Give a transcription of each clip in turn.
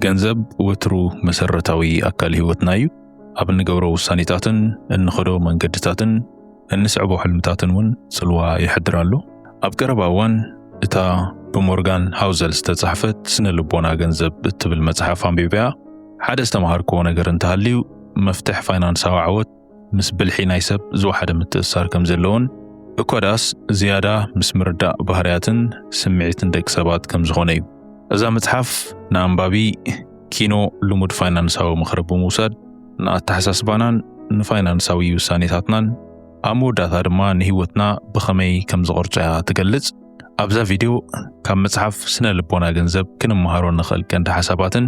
ገንዘብ ወትሩ መሰረታዊ አካል ህይወትና እዩ ኣብ ንገብሮ ውሳኔታትን እንኸዶ መንገድታትን እንስዕቦ ሕልምታትን ውን ጽልዋ ይሕድራሉ ኣብ ቀረባ እዋን እታ ብሞርጋን ሃውዘል ዝተጻሕፈት ስነ ልቦና ገንዘብ እትብል መጽሓፍ አንቢብያ ሓደ ዝተማሃርኮ ነገር እንተሃልዩ መፍትሕ ፋይናንሳዊ ዓወት ምስ ብልሒ ናይ ሰብ ዝወሓደ ምትእስሳር ከም ዘለውን እኮዳስ ዝያዳ ምስ ምርዳእ ባህርያትን ስምዒትን ደቂ ሰባት ከም ዝኾነ እዩ እዛ መጽሓፍ ንኣንባቢ ኪኖ ልሙድ ፋይናንሳዊ ምኽሪ ብምውሳድ ንኣተሓሳስባናን ንፋይናንሳዊ ውሳኔታትናን ኣብ መወዳእታ ድማ ንህይወትና ብኸመይ ከም ዝቕርጫ ትገልጽ ኣብዛ ቪድዮ ካብ መጽሓፍ ስነ ልቦና ገንዘብ ክንመሃሮ ንኽእል ቀንዲ ሓሳባትን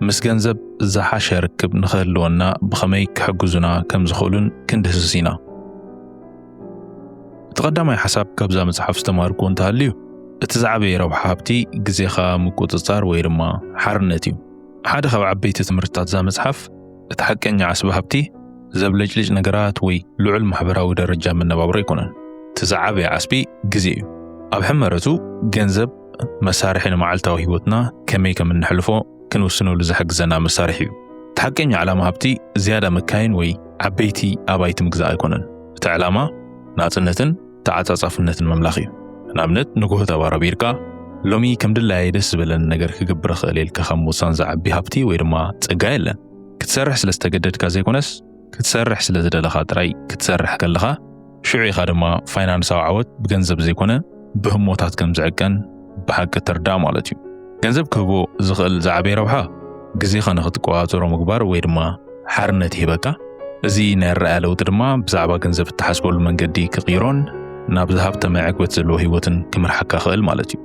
ምስ ገንዘብ ዝሓሸ ርክብ ንኽህልወና ብኸመይ ክሕግዙና ከም ዝኽእሉን ክንድህስስ ኢና ተቐዳማይ ሓሳብ ካብዛ መጽሓፍ ዝተማሃርኩ እንተሃልዩ እቲ ዝዓበየ ረብሓ ሃብቲ ግዜኻ ምቁፅጻር ወይ ድማ ሓርነት እዩ ሓደ ካብ ዓበይቲ ትምህርትታት ዛ መጽሓፍ እቲ ሓቀኛ ዓስቢ ሃብቲ ዘብለጭልጭ ነገራት ወይ ልዑል ማሕበራዊ ደረጃ መነባብሮ ኣይኮነን እቲ ዝዓበየ ዓስቢ ግዜ እዩ ኣብ ሕመረቱ ገንዘብ መሳርሒ ንመዓልታዊ ህይወትና ከመይ ከም እንሕልፎ ክንውስነሉ ዝሕግዘና መሳርሒ እዩ እቲ ሓቀኛ ዓላማ ሃብቲ ዝያዳ መካይን ወይ ዓበይቲ ኣባይቲ ምግዛእ ኣይኮነን እቲ ዓላማ ናጽነትን ተዓጻጻፍነትን መምላኽ እዩ ንኣብነት ንጉሆ ተባራቢርካ ሎሚ ከም ድላይ ደስ ዝብለን ነገር ክግብር ክእል ኢልካ ከም ውሳን ዝዓቢ ሃብቲ ወይ ድማ ጸጋ የለን ክትሰርሕ ስለ ዝተገደድካ ዘይኮነስ ክትሰርሕ ስለ ዝደለኻ ጥራይ ክትሰርሕ ከለኻ ሽዑ ኢኻ ድማ ፋይናንሳዊ ዓወት ብገንዘብ ዘይኮነ ብህሞታት ከም ዝዕቀን ብሓቂ ትርዳእ ማለት እዩ ገንዘብ ክህቦ ዝኽእል ዝዓበየ ረብሓ ግዜኻ ንኽትቆጻጸሮ ምግባር ወይ ድማ ሓርነት ይህበካ እዚ ናይ ረኣያ ለውጢ ድማ ብዛዕባ ገንዘብ እትሓስበሉ መንገዲ ክቕይሮን ናብ ዝሃብተመ ዕግበት ዘለዎ ህይወትን ክምርሓካ ክእል ማለት እዩ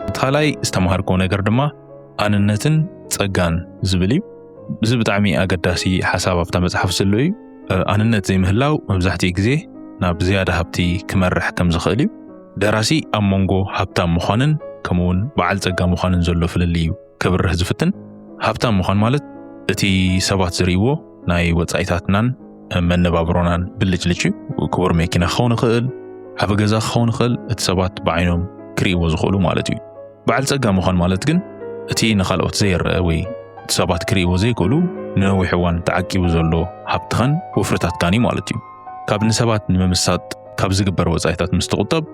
እትኻላይ ዝተማሃርኮ ነገር ድማ ኣንነትን ጸጋን ዝብል እዩ እዚ ብጣዕሚ ኣገዳሲ ሓሳብ ኣብታ መጽሓፍ ዘሎ እዩ ኣንነት ዘይምህላው መብዛሕትኡ ግዜ ናብ ዝያዳ ሃብቲ ክመርሕ ከም ዝኽእል እዩ ደራሲ ኣብ መንጎ ሃብታም ምዃንን ከምኡውን በዓል ጸጋ ምዃንን ዘሎ ፍልሊ እዩ ክብርህ ዝፍትን ሃብታም ምዃን ማለት እቲ ሰባት ዝርእይዎ ናይ ወጻኢታትናን መነባብሮናን ብልጭልጭ ክቡር መኪና ክኸውን ይኽእል ሃበ ገዛ ክኸውን ይኽእል እቲ ሰባት ብዓይኖም ክርእይዎ ዝኽእሉ ማለት እዩ በዓል ጸጋ ምዃን ማለት ግን እቲ ንኻልኦት ዘይርአ ወይ እቲ ሰባት ክርእይዎ ዘይክእሉ ንነዊሕ እዋን ተዓቂቡ ዘሎ ሃብትኸን ወፍርታትካን ማለት እዩ ካብ ንሰባት ንምምሳጥ ካብ ዝግበር ወጻኢታት ምስ ትቁጠብ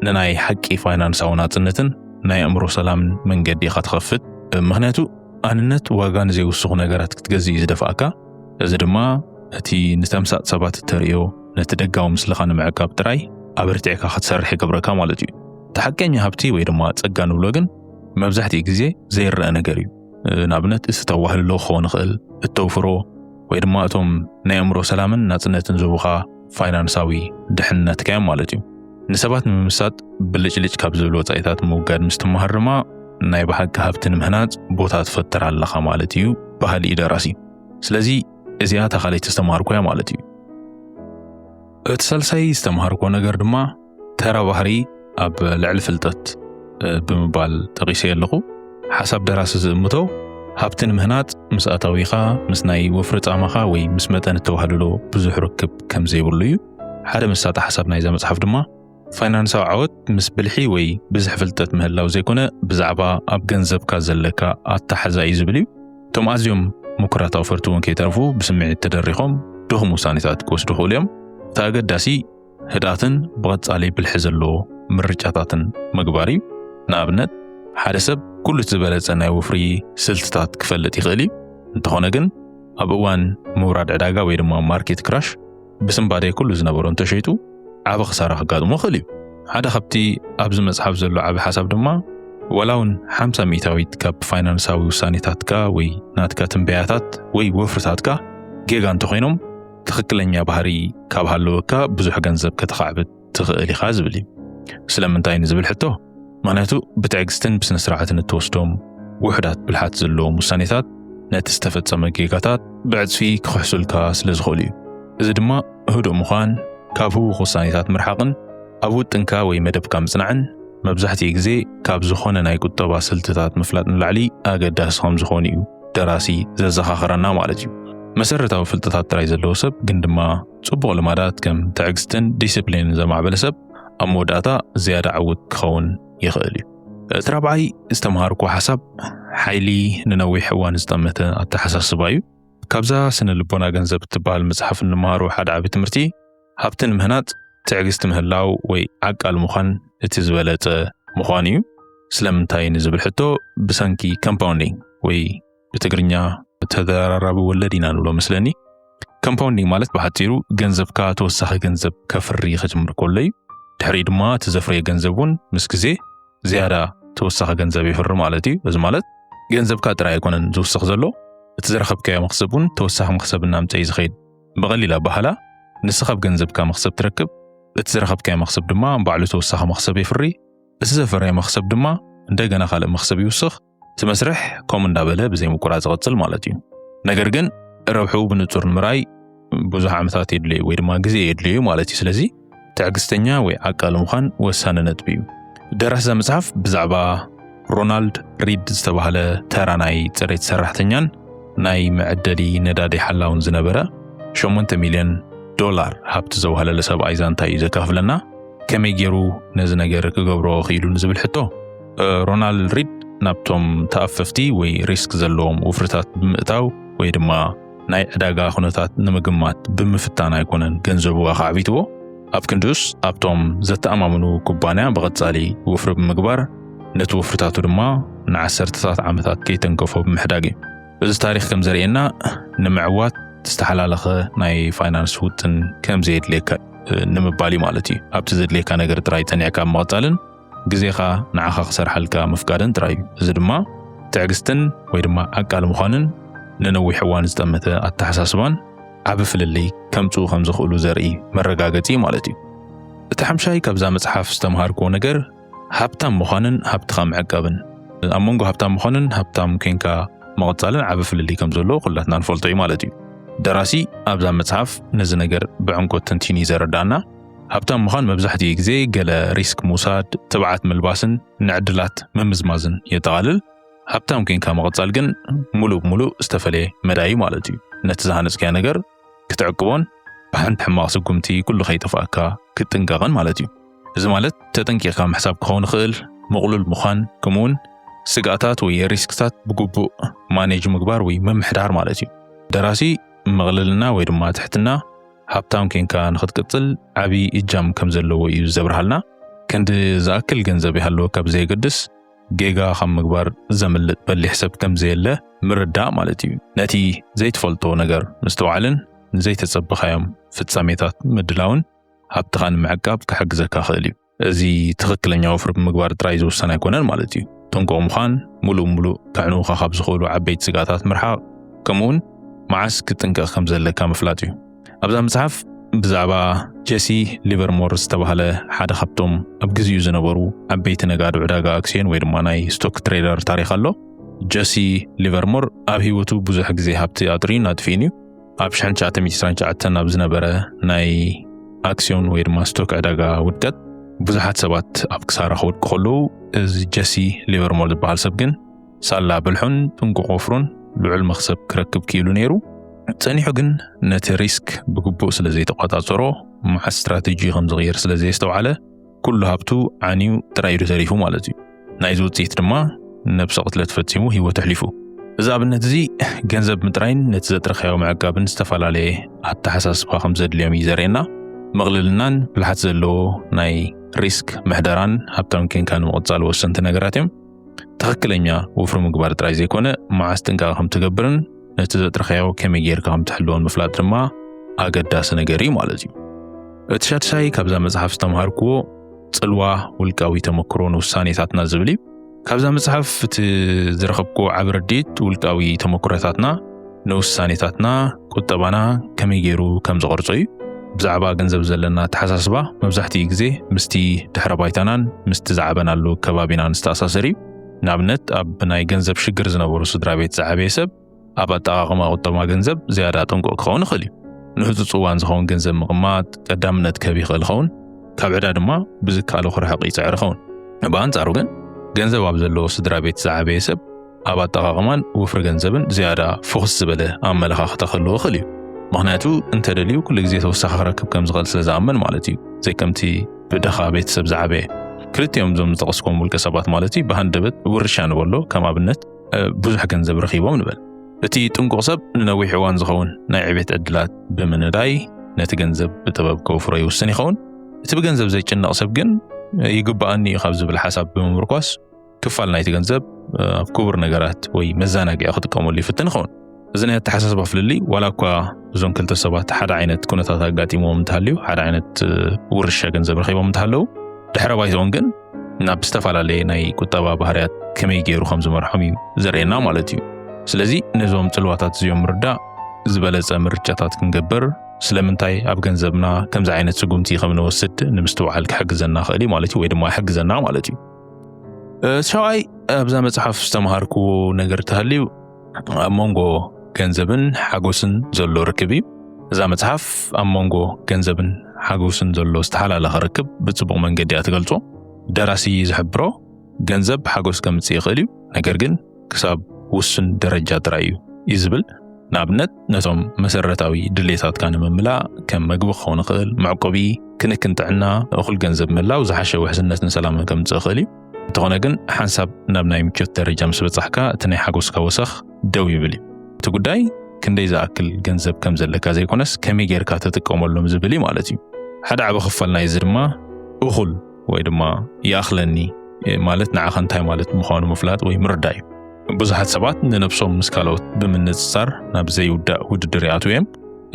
ንናይ ሓቂ ፋይናንሳዊ ናጽነትን ናይ ኣእምሮ ሰላምን መንገዲ ኢኻ ትኸፍት ምኽንያቱ ኣንነት ዋጋ ንዘይውስኹ ነገራት ክትገዝእ ዝደፍኣካ እዚ ድማ እቲ ንተምሳጥ ሰባት እተርእዮ ነቲ ደጋዊ ምስልኻ ንምዕቃብ ጥራይ ኣበርቲዕካ ክትሰርሕ ይገብረካ ማለት እዩ ተሓቀኛ ሃብቲ ወይ ድማ ጸጋ ንብሎ ግን መብዛሕትኡ ግዜ ዘይርአ ነገር እዩ ንኣብነት እቲ ተዋህልሎ ክኸውን ይኽእል እተውፍሮ ወይ ድማ እቶም ናይ ኣእምሮ ሰላምን ናጽነትን ዝህቡኻ ፋይናንሳዊ ድሕንነትካ እዮም ማለት እዩ ንሰባት ንምምሳጥ ብልጭልጭ ካብ ዝብሉ ወጻኢታት ምውጋድ ምስ ትመሃር ድማ ናይ ብሓቂ ሃብቲ ንምህናጽ ቦታ ትፈጥር ኣለኻ ማለት እዩ ባህሊ ደራሲ ስለዚ እዚኣ ተኻለይቲ ዝተማሃርኮ ማለት እዩ እቲ ሳልሳይ ዝተማሃርኮ ነገር ድማ ተራ ባህሪ ኣብ ልዕሊ ፍልጠት ብምባል ጠቒሰ ኣለኹ ሓሳብ ደራሲ ዝእምቶ ሃብቲ ንምህናጽ ምስ ኣታዊኻ ምስ ናይ ወፍሪ ጻማኻ ወይ ምስ መጠን እተዋህልሎ ብዙሕ ርክብ ከም ዘይብሉ እዩ ሓደ መሳጢ ሓሳብ ናይዛ መጽሓፍ ድማ ፋይናንሳዊ ዓወት ምስ ብልሒ ወይ ብዙሕ ፍልጠት ምህላው ዘይኮነ ብዛዕባ ኣብ ገንዘብካ ዘለካ ኣተሓዛ እዩ ዝብል እዩ እቶም ኣዝዮም ምኩራት ኣውፈርቲ እውን ከይተርፉ ብስምዒት ተደሪኾም ድኹም ውሳኔታት ክወስዱ ይኽእሉ እዮም እቲ ኣገዳሲ ህድኣትን ብቐጻሊ ብልሒ ዘለዎ ምርጫታትን ምግባር እዩ ንኣብነት ሓደ ሰብ ኩሉ ዝበለጸ ናይ ወፍሪ ስልትታት ክፈልጥ ይኽእል እዩ እንተኾነ ግን ኣብ እዋን ምውራድ ዕዳጋ ወይ ድማ ማርኬት ክራሽ ብስምባደይ ኩሉ ዝነበሮ እንተሸይጡ ዓበ ኽሳራ ክጋጥሞ ይኽእል እዩ ሓደ ካብቲ ኣብዚ መጽሓፍ ዘሎ ዓበ ሓሳብ ድማ ወላውን 50% ካብ ፋይናንሳዊ ውሳኔታትካ ወይ ናትካ ትንበያታት ወይ ወፍርታትካ ጌጋ እንተኾይኖም ትኽክለኛ ባህሪ ካብ ሃለወካ ብዙሕ ገንዘብ ከተኻዕብት ትኽእል ኢኻ ዝብል እዩ ስለምንታይ ንዝብል ሕቶ ምክንያቱ ብትዕግስትን ብስነ ስርዓትን እትወስዶም ውሕዳት ብልሓት ዘለዎም ውሳኔታት ነቲ ዝተፈጸመ ጌጋታት ብዕጽፊ ክሕሱልካ ስለ ዝኽእሉ እዩ እዚ ድማ ህዱእ ምዃን ካብ ህውኽ ውሳኔታት ምርሓቕን ኣብ ውጥንካ ወይ መደብካ ምጽናዕን መብዛሕትኡ ግዜ ካብ ዝኾነ ናይ ቁጠባ ስልትታት ምፍላጥ ንላዕሊ ኣገዳሲ ከም ዝኾነ እዩ ደራሲ ዘዘኻኽረና ማለት እዩ መሰረታዊ ፍልጠታት ጥራይ ዘለዎ ሰብ ግን ድማ ጽቡቕ ልማዳት ከም ትዕግስትን ዲስፕሊንን ዘማዕበለ ሰብ ኣብ መወዳእታ ዝያዳ ዓውት ክኸውን ይኽእል እዩ እቲ ራብዓይ ዝተምሃርኩ ሓሳብ ሓይሊ ንነዊሕ እዋን ዝጠመተ ኣተሓሳስባ እዩ ካብዛ ስነ ልቦና ገንዘብ እትበሃል መጽሓፍ እንመሃሩ ሓደ ዓቢ ትምህርቲ ሃብትን ምህናጥ ትዕግስቲ ምህላው ወይ ዓቃል ምዃን እቲ ዝበለጸ ምዃን እዩ ስለምንታይ ንዝብል ሕቶ ብሰንኪ ኮምፓውንዲንግ ወይ ብትግርኛ ተደራራቢ ወለድ ኢና ንብሎ መስለኒ ኮምፓውንዲንግ ማለት ብሓፂሩ ገንዘብካ ተወሳኺ ገንዘብ ከፍሪ ክጅምር ከሎ እዩ ድሕሪ ድማ ተዘፍርየ ገንዘቡን ምስ ግዜ ዝያዳ ተወሳኺ ገንዘብ ይፍሪ ማለት እዩ እዚ ማለት ገንዘብካ ጥራይ ኣይኮነን ዝውስኽ ዘሎ እቲ ዝረኸብካዮ መኽሰቡን ተወሳኺ መኽሰብ እናምፅእ ዝኸይድ ብቐሊል ኣባህላ ንስኻ ብገንዘብካ መኽሰብ ትረክብ እቲ ዝረኸብካዮ መኽሰብ ድማ ባዕሉ ተወሳኺ መኽሰብ ይፍሪ እቲ ዘፍረየ መኽሰብ ድማ እንደገና ካልእ መኽሰብ ይውስኽ እቲ መስርሕ ከም እንዳበለ ብዘይ ምቁራፅ ይቕፅል ማለት እዩ ነገር ግን ረብሑ ብንጹር ንምርኣይ ብዙሕ ዓመታት የድልዩ ወይ ድማ ግዜ የድልዩ ማለት እዩ ስለዚ ትዕግስተኛ ወይ ዓቃል ምዃን ወሳኒ ነጥቢ እዩ ደራሲ መጽሓፍ ብዛዕባ ሮናልድ ሪድ ዝተባህለ ተራ ናይ ጽሬት ሰራሕተኛን ናይ መዕደሊ ነዳዲ ሓላውን ዝነበረ $8 ሚልዮን ሃብቲ ዘውሃለለ ሰብኣይ ዛንታ እዩ ዘካፍለና ከመይ ገይሩ ነዚ ነገር ክገብሮ ክኢሉ ንዝብል ሕቶ ሮናልድ ሪድ ናብቶም ተኣፈፍቲ ወይ ሪስክ ዘለዎም ውፍርታት ብምእታው ወይ ድማ ናይ ዕዳጋ ኩነታት ንምግማት ብምፍታን ኣይኮነን ገንዘቡ ኣኻዕቢትዎ ኣብ ክንዱስ ኣብቶም ዘተኣማምኑ ኩባንያ ብቐጻሊ ውፍሪ ብምግባር ነቲ ውፍርታቱ ድማ ንዓሰርተታት ዓመታት ከይተንከፎ ብምሕዳግ እዩ እዚ ታሪክ ከም ዘርእየና ንምዕዋት ዝተሓላለኸ ናይ ፋይናንስ ውጥን ከም ዘየድልየካ ንምባል ማለት እዩ ኣብቲ ዘድልየካ ነገር ጥራይ ፀኒዕካ ምቕጻልን ግዜኻ ንዓኻ ክሰርሓልካ ምፍቃድን ጥራይ እዩ እዚ ድማ ትዕግስትን ወይ ድማ ዓቃል ምዃንን ንነዊሕ እዋን ዝጠመተ ኣተሓሳስባን ዓቢ ፍልልይ ከምፅኡ ከም ዝኽእሉ ዘርኢ መረጋገፂ ማለት እዩ እቲ ሓምሻይ ካብዛ መጽሓፍ ዝተምሃርክዎ ነገር ሃብታም ምዃንን ሃብትኻ ምዕቃብን ኣብ መንጎ ሃብታም ምዃንን ሃብታም ኮንካ ምቕጻልን ዓቢ ፍልልይ ከም ዘሎ ኩላትና ንፈልጦ እዩ ማለት እዩ ደራሲ ኣብዛ መጽሓፍ ነዚ ነገር ብዕምቆት ተንቲኑ ዘረዳእና ሃብታም ምዃን መብዛሕትኡ ግዜ ገለ ሪስክ ምውሳድ ትብዓት ምልባስን ንዕድላት ምምዝማዝን የጠቓልል ሃብታም ኮንካ ምቕጻል ግን ሙሉእ ብሙሉእ ዝተፈለየ መዳይ ማለት እዩ ነቲ ዝሃነፅካዮ ነገር ክትዕቅቦን ብሓንቲ ሕማቕ ስጉምቲ ኩሉ ከይጠፍኣካ ክትጥንቀቕን ማለት እዩ እዚ ማለት ተጠንቂቕካ ምሕሳብ ክኸውን ይኽእል ምቕሉል ምዃን ከምኡውን ስጋኣታት ወይ ሪስክታት ብግቡእ ማኔጅ ምግባር ወይ ምምሕዳር ማለት እዩ ደራሲ መቕለልና ወይ ድማ ትሕትና ሃብታም ኮንካ ንኽትቅጽል ዓቢ እጃም ከም ዘለዎ እዩ ዘብርሃልና ክንዲ ዝኣክል ገንዘብ ይሃለወካ ብዘየገድስ ጌጋ ከም ምግባር ዘምልጥ በሊሕ ሰብ ከም ዘየለ ምርዳእ ማለት እዩ ነቲ ዘይትፈልጦ ነገር ምስተውዓልን ዘይተጸብኻዮም ፍጻሜታት ምድላውን ሃብትኻ ንምዕቃብ ክሕግዘካ ክእል እዩ እዚ ትኽክለኛ ወፍሪ ብምግባር ጥራይ ዝውሰን ኣይኮነን ማለት እዩ ጥንቁቕ ምዃን ሙሉእ ካዕኑኻ ካብ ዝኽእሉ ዓበይቲ ስጋታት ምርሓቕ ከምኡውን መዓስ ክትጥንቀቕ ከም ዘለካ ምፍላጥ እዩ ኣብዛ መጽሓፍ ብዛዕባ ጀሲ ሊቨርሞር ዝተባህለ ሓደ ካብቶም ኣብ ግዜኡ ዝነበሩ ዓበይቲ ነጋዶ ዕዳጋ ኣክስዮን ወይ ድማ ናይ ስቶክ ትሬደር ታሪክ ኣሎ ጀሲ ሊቨርሞር ኣብ ህይወቱ ብዙሕ ግዜ ሃብቲ ኣጥርዩ ናጥፊን እዩ ኣብ 1929 ኣብ ዝነበረ ናይ ኣክስዮን ወይ ድማ ስቶክ ዕዳጋ ውድቀት ብዙሓት ሰባት ኣብ ክሳራ ክወድቁ ከለዉ እዚ ጀሲ ሊቨርሞር ዝበሃል ሰብ ግን ሳላ ብልሑን ጥንቁቕ ወፍሩን ልዑል መኽሰብ ክረክብ ክኢሉ ነይሩ ፀኒሑ ግን ነቲ ሪስክ ብግቡእ ስለ ዘይተቆጻጸሮ መዓስ ስትራቴጂ ከም ዝቕየር ስለ ዘይስተውዓለ ኩሉ ሃብቱ ዓንዩ ጥራይ ተሪፉ ማለት እዩ ናይዚ ውፅኢት ድማ ነብሰ ቅትለት ፈጺሙ ህይወቱ ኣሕሊፉ እዚ ኣብነት እዚ ገንዘብ ምጥራይን ነቲ ዘጥረኻዮ ምዕቃብን ዝተፈላለየ ኣተሓሳስባ ከም ዘድልዮም እዩ ዘርእየና መቕለልናን ብልሓት ዘለዎ ናይ ሪስክ ምሕደራን ሃብታም ኮንካ ንምቕጻል ወሰንቲ ነገራት እዮም ትኽክለኛ ወፍሪ ምግባር ጥራይ ዘይኮነ መዓስ ጥንቃቐ ከም ትገብርን ነቲ ዘጥረኻዮ ከመይ ጌርካ ከም ትሕልዎን ምፍላጥ ድማ ኣገዳሲ ነገር እዩ ማለት እዩ እቲ ሻድሻይ ካብዛ መጽሓፍ ዝተምሃርክዎ ጽልዋ ውልቃዊ ተመክሮ ንውሳኔታትና ዝብል እዩ ካብዛ መጽሓፍ እቲ ዝረኸብክዎ ዓቢ ረዲት ውልቃዊ ተመክሮታትና ንውሳኔታትና ቁጠባና ከመይ ገይሩ ከም ዝቐርጾ እዩ ብዛዕባ ገንዘብ ዘለና ተሓሳስባ መብዛሕትኡ ግዜ ምስቲ ድሕረ ባይታናን ምስቲ ዝዓበናሉ ከባቢናን ዝተኣሳሰር እዩ ንኣብነት ኣብ ናይ ገንዘብ ሽግር ዝነበሩ ስድራ ቤት ዝዓበየ ሰብ ኣብ ኣጠቓቕማ ቁጠባ ገንዘብ ዝያዳ ጥንቁቕ ክኸውን ይኽእል እዩ ንህፁፅ እዋን ዝኸውን ገንዘብ ምቕማጥ ቀዳምነት ክህብ ይኽእል ይኸውን ካብ ዕዳ ድማ ብዝከኣለ ክርሕቕ ይፅዕር ይኸውን ብኣንጻሩ ግን ገንዘብ ኣብ ዘለዎ ስድራ ቤት ዝዓበየ ሰብ ኣብ ኣጠቓቕማን ወፍሪ ገንዘብን ዝያዳ ፎክስ ዝበለ ኣመለኻኽታ ክህልዎ ይኽእል እዩ ምክንያቱ እንተደልዩ ኩሉ ግዜ ተወሳኺ ክረክብ ከም ዝኽእል ስለ ዝኣምን ማለት እዩ ዘይከምቲ ብድኻ ቤተሰብ ዝዓበየ ክልቲኦም ዞም ዝጠቐስኩም ውልቀ ሰባት ማለት እዩ ብሃንደበት ውርሻ ንበሎ ከም ኣብነት ብዙሕ ገንዘብ ረኺቦም ንበል እቲ ጥንቁቕ ሰብ ንነዊሕ እዋን ዝኸውን ናይ ዕቤት ዕድላት ብምንዳይ ነቲ ገንዘብ ብጥበብ ከውፍሮ ይውስን ይኸውን እቲ ብገንዘብ ዘይጭነቕ ሰብ ግን ይግባአኒ ካብ ዝብል ሓሳብ ብምምርኮስ ክፋል ናይቲ ገንዘብ ኣብ ክቡር ነገራት ወይ መዘናግዒ ክጥቀመሉ ይፍትን ይኸውን እዚ ናይ ተሓሳስባ ፍልሊ ዋላ እኳ እዞም ክልተ ሰባት ሓደ ዓይነት ኩነታት ኣጋጢሞም እንተሃልዩ ሓደ ዓይነት ውርሻ ገንዘብ ረኺቦም እንተሃለዉ ድሕረ ባይቶኦም ግን ናብ ዝተፈላለዩ ናይ ቁጠባ ባህርያት ከመይ ገይሩ ከም ዝመርሖም እዩ ዘርእየና ማለት እዩ ስለዚ ነዞም ጽልዋታት እዚኦም ምርዳእ ዝበለጸ ምርጫታት ክንገብር ስለምንታይ ኣብ ገንዘብና ከምዚ ዓይነት ስጉምቲ ከም ንወስድ ንምስትውዓል ክሕግዘና ኽእል ማለት እዩ ወይ ድማ ይሕግዘና ማለት እዩ ሻውዓይ ኣብዛ መጽሓፍ ዝተምሃርኩ ነገር ተሃልዩ ኣብ መንጎ ገንዘብን ሓጎስን ዘሎ ርክብ እዩ እዛ መጽሓፍ ኣብ መንጎ ገንዘብን ሓጎስን ዘሎ ዝተሓላለኸ ርክብ ብጽቡቕ መንገዲ እያ ትገልጾ ደራሲ ዝሕብሮ ገንዘብ ሓጎስ ከምጽእ ይኽእል እዩ ነገር ግን ክሳብ ውስን ደረጃ ጥራይ እዩ ይዝብል ንኣብነት ነቶም መሰረታዊ ድሌታትካ ንምምላእ ከም ምግቢ ክኸውን ይኽእል መዕቆቢ ክንክን ጥዕና እኹል ገንዘብ ምላው ዝሓሸ ውሕስነትን ሰላምን ከምጽእ ይኽእል እዩ እንተኾነ ግን ሓንሳብ ናብ ናይ ምቾት ደረጃ ምስ በጻሕካ እቲ ናይ ሓጎስካ ወሰኽ ደው ይብል እዩ እቲ ጉዳይ ክንደይ ዝኣክል ገንዘብ ከም ዘለካ ዘይኮነስ ከመይ ጌርካ ትጥቀመሎም ዝብል እዩ ማለት እዩ ሓደ ዓቢ ክፋል ናይ እዚ ድማ እኹል ወይ ድማ ይኣኽለኒ ማለት ንዓኻ እንታይ ማለት ምዃኑ ምፍላጥ ወይ ምርዳእ እዩ ብዙሓት ሰባት ንነብሶም ምስ ካልኦት ብምንጽጻር ናብ ዘይውዳእ ውድድር ይኣትዉ እዮም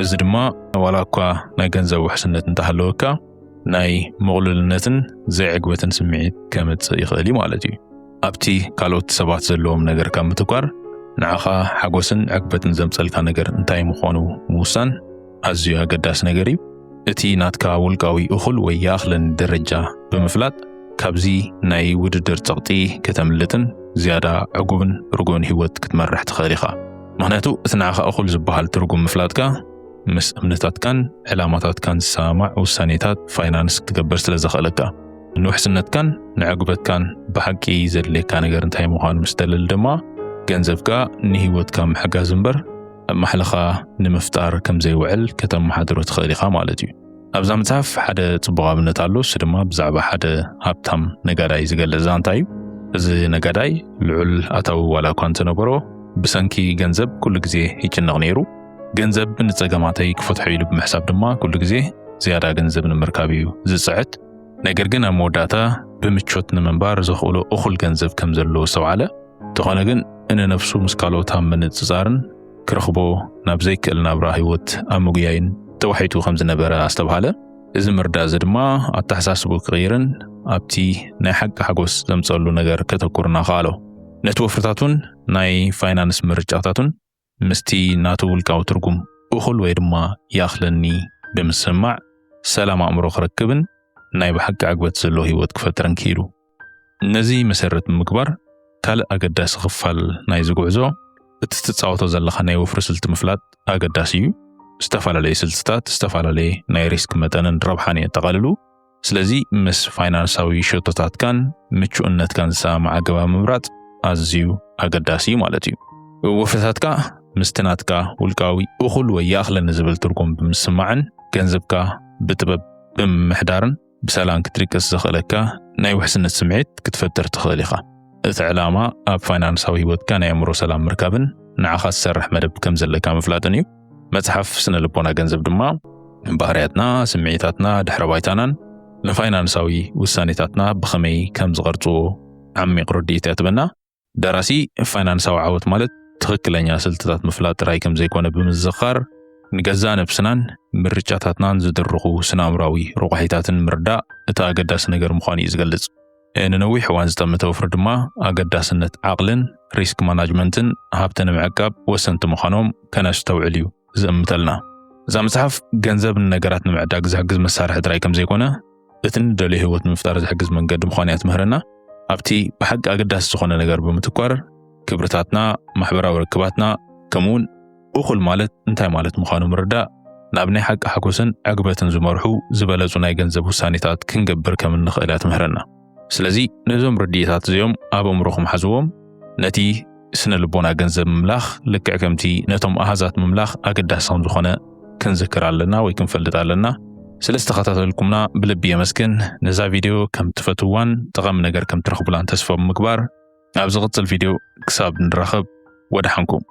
እዚ ድማ ዋላ እኳ ናይ ገንዘብ ውሕስነት እንተሃለወካ ናይ መቕሉልነትን ዘይዕግበትን ስምዒት ከምጽእ ይኽእል እዩ ማለት እዩ ኣብቲ ካልኦት ሰባት ዘለዎም ነገር ካብ ምትኳር ንዓኻ ሓጎስን ዕግበትን ዘምጸልካ ነገር እንታይ ምዃኑ ምውሳን ኣዝዩ ኣገዳሲ ነገር እዩ እቲ ናትካ ውልቃዊ እኹል ወይ ይኣኽለኒ ደረጃ ብምፍላጥ ካብዚ ናይ ውድድር ጸቕጢ ከተምልጥን ዝያዳ ዕጉብን ርጉብን ህይወት ክትመርሕ ትኽእል ኢኻ ምክንያቱ እቲ ንዓኻ እኹል ዝበሃል ትርጉም ምፍላጥካ ምስ እምነታትካን ዕላማታትካን ዝሰማዕ ውሳኔታት ፋይናንስ ክትገብር ስለ ዘኽእለካ ንውሕስነትካን ንዕግበትካን ብሓቂ ዘድልየካ ነገር እንታይ ምዃኑ ምስ ደለል ድማ ገንዘብካ ንህይወትካ ምሕጋዝ እምበር ማሕለኻ ንምፍጣር ከም ዘይውዕል ከተመሓድሮ ትኽእል ኢኻ ማለት እዩ ኣብዛ መጽሓፍ ሓደ ጽቡቕ ኣብነት ኣሎ እሱ ድማ ብዛዕባ ሓደ ሃብታም ነጋዳይ ዝገልጽ እንታይ እዩ እዚ ነጋዳይ ልዑል ኣታዊ ዋላ እኳ እንተነበሮ ብሰንኪ ገንዘብ ኩሉ ግዜ ይጭነቕ ነይሩ ገንዘብ ንጸገማተይ ክፈትሖ ኢሉ ብምሕሳብ ድማ ኩሉ ግዜ ዝያዳ ገንዘብ ንምርካብ እዩ ዝጽዕት ነገር ግን ኣብ መወዳእታ ብምቾት ንምንባር ዘኽእሎ እኹል ገንዘብ ከም ዘለዎ ዝተባዕለ እንተኾነ ግን ነፍሱ ምስ ካልኦት ኣብ ምንጽጻርን ክረኽቦ ናብ ዘይክእል ናብራ ህይወት ኣብ ምጉያይን ተዋሒጡ ከም ዝነበረ ኣስተባሃለ እዚ ምርዳእ እዚ ድማ ኣተሓሳስቡ ክቕይርን ኣብቲ ናይ ሓቂ ሓጎስ ዘምጸሉ ነገር ከተኩርና ኸኣሎ ነቲ ወፍርታቱን ናይ ፋይናንስ ምርጫታቱን ምስቲ ናቱ ውልቃዊ ትርጉም እኹል ወይ ድማ ይኣኽለኒ ብምስማዕ ሰላም ኣእምሮ ክረክብን ናይ ብሓቂ ዕግበት ዘለዎ ህይወት ክፈጥርን ክኢሉ ነዚ መሰረት ምግባር ካልእ ኣገዳሲ ክፋል ናይ ዝጉዕዞ እቲ ትጻወቶ ዘለኻ ናይ ወፍሪ ስልቲ ምፍላጥ ኣገዳሲ እዩ ዝተፈላለዩ ስልትታት ዝተፈላለዩ ናይ ሪስክ መጠንን ረብሓን የጠቓልሉ ስለዚ ምስ ፋይናንሳዊ ሸቶታትካን ምቹእነትካን ዝሰማዕ ኣገባብ ምምራጽ ኣዝዩ ኣገዳሲ ማለት እዩ ወፍርታትካ ምስቲ ናትካ ውልቃዊ እኹል ወይ ይኣኽለኒ ዝብል ትርጉም ብምስማዕን ገንዘብካ ብጥበብ ብምሕዳርን ብሰላም ክትሪቀስ ዘኽእለካ ናይ ውሕስነት ስምዒት ክትፈጥር ትኽእል ኢኻ እቲ ዕላማ ኣብ ፋይናንሳዊ ህይወትካ ናይ ኣእምሮ ሰላም ምርካብን ንዓኻ ዝሰርሕ መደብ ከም ዘለካ ምፍላጥን እዩ መጽሓፍ ስነ ልቦና ገንዘብ ድማ ባህርያትና ስምዒታትና ድሕረ ባይታናን ንፋይናንሳዊ ውሳኔታትና ብኸመይ ከም ዝቐርጽዎ ዓሚቕ ርድኢት እያ ትበና ደራሲ ፋይናንሳዊ ዓወት ማለት ትኽክለኛ ስልትታት ምፍላጥ ጥራይ ከም ዘይኮነ ብምዝኻር ንገዛ ነብስናን ምርጫታትናን ዝድርኹ ስነ-ኣእምራዊ ርቑሒታትን ምርዳእ እቲ ኣገዳሲ ነገር ምዃኑ እዩ ዝገልጽ ንነዊሕ እዋን ዝጠመተ ወፍሪ ድማ ኣገዳስነት ዓቕልን ሪስክ ማናጅመንትን ሃብቲ ንምዕቃብ ወሰንቲ ምዃኖም ከነስተውዕል እዩ ዝእምተልና እዛ መጽሓፍ ገንዘብ ነገራት ንምዕዳግ ዝሕግዝ መሳርሒ ጥራይ ከም ዘይኮነ እቲ ንደልዮ ህይወት ንምፍጣር ዝሕግዝ መንገዲ ምዃኑ እያ ትምህረና ኣብቲ ብሓቂ ኣገዳሲ ዝኾነ ነገር ብምትኳር ክብርታትና ማሕበራዊ ርክባትና ከምኡውን እኹል ማለት እንታይ ማለት ምዃኑ ምርዳእ ናብ ናይ ሓቂ ሓጎስን ዕግበትን ዝመርሑ ዝበለጹ ናይ ገንዘብ ውሳኔታት ክንገብር ከም እንኽእል እያ ትምህረና ስለዚ ነዞም ርድኢታት እዚኦም ኣብ ኣእምሮኹም ሓዝዎም ነቲ ስነ ልቦና ገንዘብ ምምላኽ ልክዕ ከምቲ ነቶም ኣሃዛት ምምላኽ ኣገዳሲ ከም ዝኾነ ክንዝክር ኣለና ወይ ክንፈልጥ ኣለና ስለ ዝተኸታተልኩምና ብልቢ የመስግን ነዛ ቪድዮ ከም ትፈትዋን ጠቓሚ ነገር ከም ትረኽቡላን ተስፋ ብምግባር ኣብ ዝቕፅል ቪድዮ ክሳብ ንራኸብ ወድሓንኩም